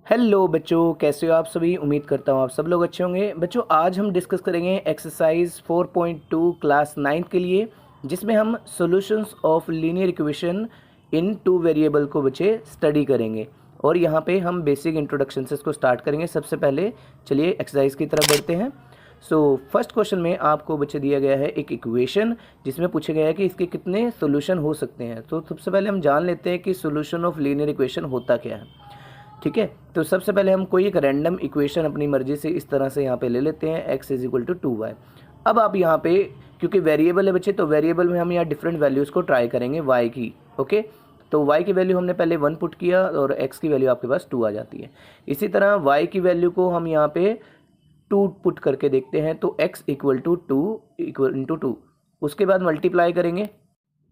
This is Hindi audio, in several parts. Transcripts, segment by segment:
हेलो बच्चों, कैसे हो आप सभी। उम्मीद करता हूँ आप सब लोग अच्छे होंगे। बच्चों, आज हम डिस्कस करेंगे एक्सरसाइज 4.2 क्लास 9 के लिए, जिसमें हम solutions of linear equation in two variable को बच्चे स्टडी करेंगे। और यहाँ पे हम बेसिक इंट्रोडक्शन से इसको स्टार्ट करेंगे। सबसे पहले चलिए एक्सरसाइज की तरफ बढ़ते हैं। फर्स्ट क्वेश्चन में आपको बच्चे दिया गया है एक इक्वेशन, जिसमें पूछा गया है कि इसके कितने सोल्यूशन हो सकते हैं। तो सबसे पहले हम जान लेते हैं कि सोल्यूशन ऑफ लीनियर इक्वेशन होता क्या है। ठीक है, तो सबसे पहले हम कोई एक रैंडम इक्वेशन अपनी मर्जी से इस तरह से यहाँ पे ले लेते हैं, x is equal to 2y। अब आप यहाँ पे क्योंकि वेरिएबल है बच्चे, तो वेरिएबल में हम यहाँ डिफरेंट वैल्यूज़ को ट्राई करेंगे y की। ओके, तो y की वैल्यू हमने पहले 1 पुट किया और x की वैल्यू आपके पास 2 आ जाती है। इसी तरह y की वैल्यू को हम यहाँ पे 2 पुट करके देखते हैं, तो x equal to 2 equal into 2, उसके बाद मल्टीप्लाई करेंगे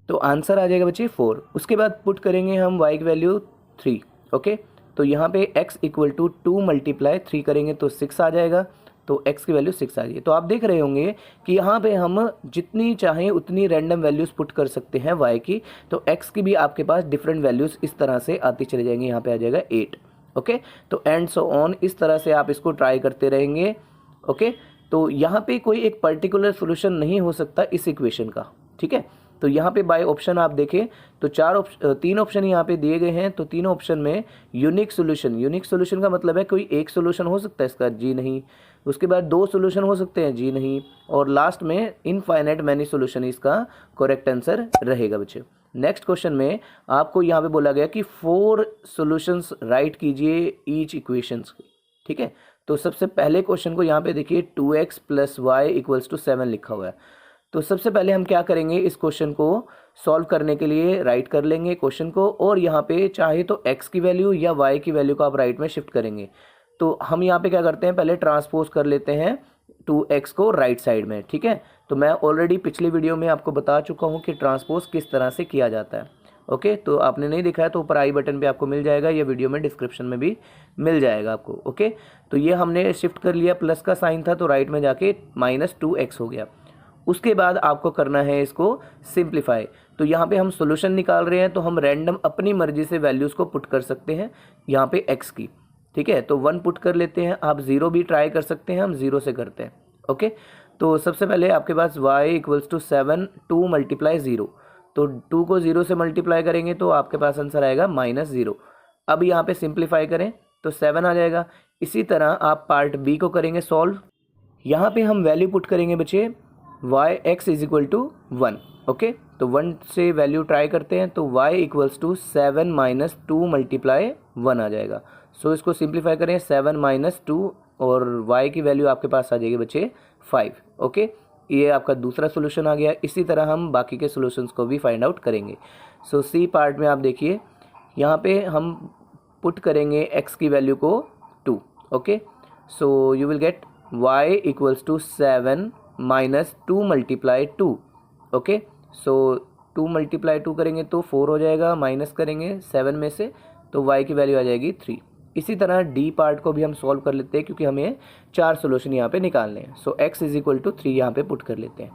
तो आंसर आ जाएगा बच्चे 4। उसके बाद पुट करेंगे हम y की वैल्यू 3। ओके, तो यहाँ पे x इक्वल टू 2 मल्टीप्लाई 3 करेंगे तो 6 आ जाएगा, तो x की वैल्यू 6 आ गई। तो आप देख रहे होंगे कि यहाँ पे हम जितनी चाहें उतनी रैंडम वैल्यूज़ पुट कर सकते हैं y की, तो x की भी आपके पास डिफरेंट वैल्यूज़ इस तरह से आती चले जाएंगी। यहाँ पे आ जाएगा 8। ओके, तो एंड सो ऑन, इस तरह से आप इसको ट्राई करते रहेंगे। ओके, तो यहाँ पे कोई एक पर्टिकुलर सोल्यूशन नहीं हो सकता इस इक्वेशन का। ठीक है, तो यहाँ पे बाय ऑप्शन आप देखें तो तीन ऑप्शन यहाँ पे दिए गए हैं। तो तीनों ऑप्शन में यूनिक सोल्यूशन का मतलब है कोई एक सोल्यूशन हो सकता है इसका, जी नहीं। उसके बाद 2 सोल्यूशन हो सकते हैं, जी नहीं। और लास्ट में इनफाइनाइट मैनी सोल्यूशन इसका करेक्ट आंसर रहेगा बच्चे। नेक्स्ट क्वेश्चन में आपको यहाँ पे बोला गया कि 4 सॉल्यूशंस राइट कीजिए ईच इक्वेशंस। ठीक है, तो सबसे पहले क्वेश्चन को यहाँ पे देखिए 2x + y = 7 लिखा हुआ है। तो सबसे पहले हम क्या करेंगे, इस क्वेश्चन को सॉल्व करने के लिए राइट कर लेंगे क्वेश्चन को, और यहाँ पे चाहे तो x की वैल्यू या y की वैल्यू को आप राइट में शिफ्ट करेंगे। तो हम यहाँ पे क्या करते हैं, पहले ट्रांसपोज कर लेते हैं 2x को राइट साइड में। ठीक है, तो मैं ऑलरेडी पिछली वीडियो में आपको बता चुका हूँ कि ट्रांसपोज किस तरह से किया जाता है। ओके, तो आपने नहीं देखा है तो ऊपर आई बटन पे आपको मिल जाएगा, ये वीडियो में डिस्क्रिप्शन में भी मिल जाएगा आपको। ओके, तो ये हमने शिफ्ट कर लिया, प्लस का साइन था तो राइट में जाके -2x हो गया। उसके बाद आपको करना है इसको सिंप्लीफाई। तो यहाँ पे हम सॉल्यूशन निकाल रहे हैं, तो हम रैंडम अपनी मर्जी से वैल्यूज़ को पुट कर सकते हैं यहाँ पे x की। ठीक है, तो 1 पुट कर लेते हैं, आप 0 भी ट्राई कर सकते हैं, हम 0 से करते हैं। ओके, तो सबसे पहले आपके पास y = 7, 2 × 0, तो 2 को 0 से मल्टीप्लाई करेंगे तो आपके पास आंसर आएगा -0। अब यहाँ पे सिंप्लीफाई करें तो 7 आ जाएगा। इसी तरह आप पार्ट बी को करेंगे सॉल्व। यहाँ पे हम वैल्यू पुट करेंगे बच्चे x = 1। ओके, तो 1 से वैल्यू ट्राई करते हैं तो y = 7 - 2 × 1 आ जाएगा। सो इसको सिंप्लीफाई करें 7 - 2, और y की वैल्यू आपके पास आ जाएगी बच्चे 5। ओके, ये आपका दूसरा सोल्यूशन आ गया। इसी तरह हम बाकी के सोल्यूशंस को भी फाइंड आउट करेंगे। सो सी पार्ट में आप देखिए, यहाँ पे हम पुट करेंगे x की वैल्यू को 2। Okay, so you will get y = 7 - 2 × 2। Okay, सो 2 × 2 करेंगे तो 4 हो जाएगा, माइनस करेंगे 7 में से तो y की वैल्यू आ जाएगी 3। इसी तरह डी पार्ट को भी हम सॉल्व कर लेते हैं, क्योंकि हमें 4 सोल्यूशन यहाँ पे निकालने हैं। सो x = 3 यहाँ पे पुट कर लेते हैं।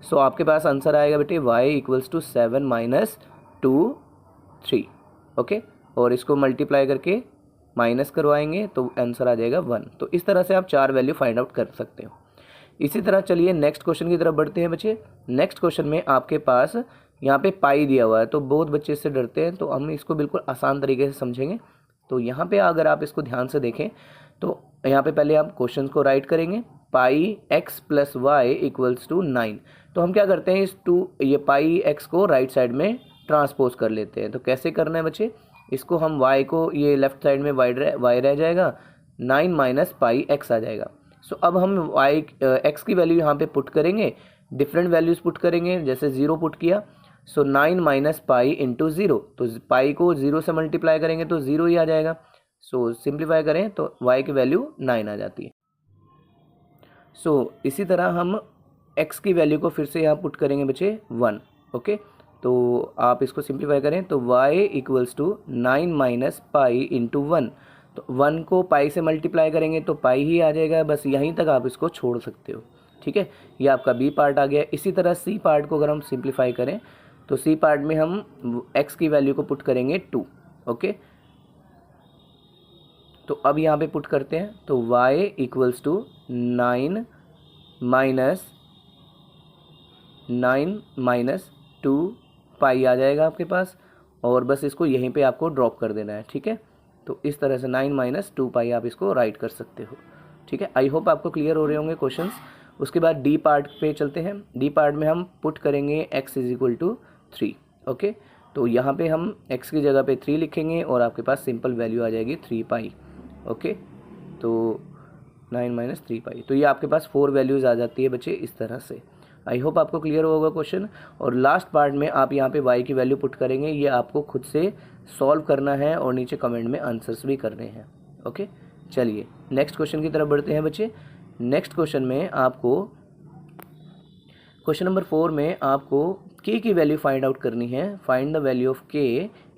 सो आपके पास आंसर आएगा बेटे y = 7 - 2 3। ओके, और इसको मल्टीप्लाई करके माइनस करवाएंगे तो आंसर आ जाएगा 1। तो इस तरह से आप 4 वैल्यू फाइंड आउट कर सकते हो। इसी तरह चलिए नेक्स्ट क्वेश्चन की तरफ बढ़ते हैं बच्चे। नेक्स्ट क्वेश्चन में आपके पास यहाँ पे पाई दिया हुआ है, तो बहुत बच्चे इससे डरते हैं, तो हम इसको बिल्कुल आसान तरीके से समझेंगे। तो यहाँ पे अगर आप इसको ध्यान से देखें तो यहाँ पे पहले आप क्वेश्चन को राइट करेंगे, पाई x + y = 9। तो हम क्या करते हैं, ये पाई x को राइट साइड में ट्रांसपोज कर लेते हैं। तो कैसे करना है बच्चे, इसको हम y को, ये लेफ्ट साइड में y रह जाएगा, 9 - पाई x आ जाएगा। सो अब हम x की वैल्यू यहाँ पे पुट करेंगे, डिफरेंट वैल्यूज़ पुट करेंगे, जैसे 0 पुट किया। सो 9 - पाई × 0, तो पाई को 0 से मल्टीप्लाई करेंगे तो 0 ही आ जाएगा। सो सिंप्लीफाई करें तो y की वैल्यू 9 आ जाती है। सो इसी तरह हम x की वैल्यू को फिर से यहाँ पुट करेंगे बच्चे 1। ओके, तो आप इसको सिंप्लीफाई करें तो y = 9 - पाई × 1, तो 1 को पाई से मल्टीप्लाई करेंगे तो पाई ही आ जाएगा। बस यहीं तक आप इसको छोड़ सकते हो। ठीक है, ये आपका बी पार्ट आ गया। इसी तरह सी पार्ट को अगर हम सिंप्लीफाई करें तो सी पार्ट में हम x की वैल्यू को पुट करेंगे 2। ओके, तो अब यहाँ पे पुट करते हैं, तो y इक्वल्स टू 9 माइनस 2 पाई आ जाएगा आपके पास, और बस इसको यहीं पे आपको ड्रॉप कर देना है, ठीक है। तो इस तरह से 9 माइनस 2 पाई आप इसको राइट कर सकते हो, ठीक है। आई होप आपको क्लियर हो रहे होंगे क्वेश्चंस। उसके बाद डी पार्ट पे चलते हैं। डी पार्ट में हम पुट करेंगे x is equal to 3, okay. तो यहाँ पे हम x की जगह पे 3 लिखेंगे और आपके पास सिंपल वैल्यू आ जाएगी 3 पाई, ओके। तो 9 माइनस 3 पाई, तो ये आपके पास 4 वैल्यूज़ आ जाती है बच्चे इस तरह से। आई होप आपको क्लियर होगा क्वेश्चन। और लास्ट पार्ट में आप यहाँ पे y की वैल्यू पुट करेंगे, ये आपको खुद से सॉल्व करना है और नीचे कमेंट में आंसर्स भी करने हैं, ओके। चलिए नेक्स्ट क्वेश्चन की तरफ बढ़ते हैं बच्चे। नेक्स्ट क्वेश्चन में आपको, क्वेश्चन नंबर 4 में आपको k की वैल्यू फाइंड आउट करनी है। Find the value of k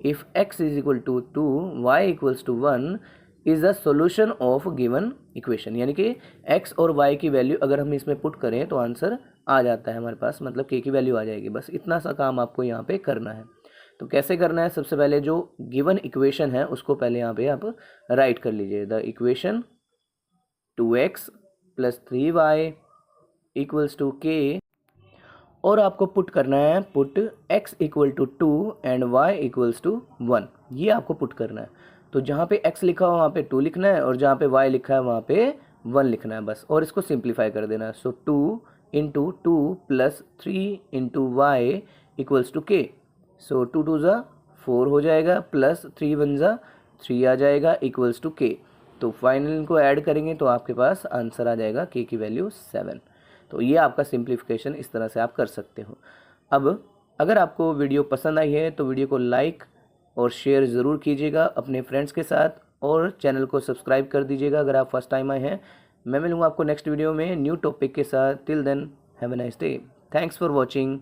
if x is equal to 2 y equals to 1 is the solution of given equation. यानी कि x और y की वैल्यू अगर हम इसमें पुट करें तो आंसर आ जाता है हमारे पास, मतलब k की वैल्यू आ जाएगी। बस इतना सा काम आपको यहाँ पे करना है। तो कैसे करना है, सबसे पहले जो गिवन इक्वेशन है उसको पहले यहाँ पे आप राइट कर लीजिए। The equation 2x plus 3y equals to k, और आपको पुट करना है, put x equal to 2 and y equals to 1, ये आपको पुट करना है। तो जहाँ पे x लिखा हो वहाँ पे 2 लिखना है और जहाँ पे y लिखा है वहाँ पे 1 लिखना है बस, और इसको सिंप्लीफाई कर देना है। So 2 into 2 plus 3 into y equals to k। So 2 2 ज़ा 4 हो जाएगा, प्लस 3 1 ज़ा 3 आ जाएगा, इक्वल्स टू k। तो फाइनल इनको ऐड करेंगे तो आपके पास आंसर आ जाएगा k की वैल्यू 7। तो ये आपका सिंप्लीफिकेशन इस तरह से आप कर सकते हो। अब अगर आपको वीडियो पसंद आई है तो वीडियो को लाइक और शेयर ज़रूर कीजिएगा अपने फ्रेंड्स के साथ, और चैनल को सब्सक्राइब कर दीजिएगा अगर आप फर्स्ट टाइम आए हैं। मैं मिलूँगा आपको नेक्स्ट वीडियो में न्यू टॉपिक के साथ। Till then have a nice day. Thanks for watching.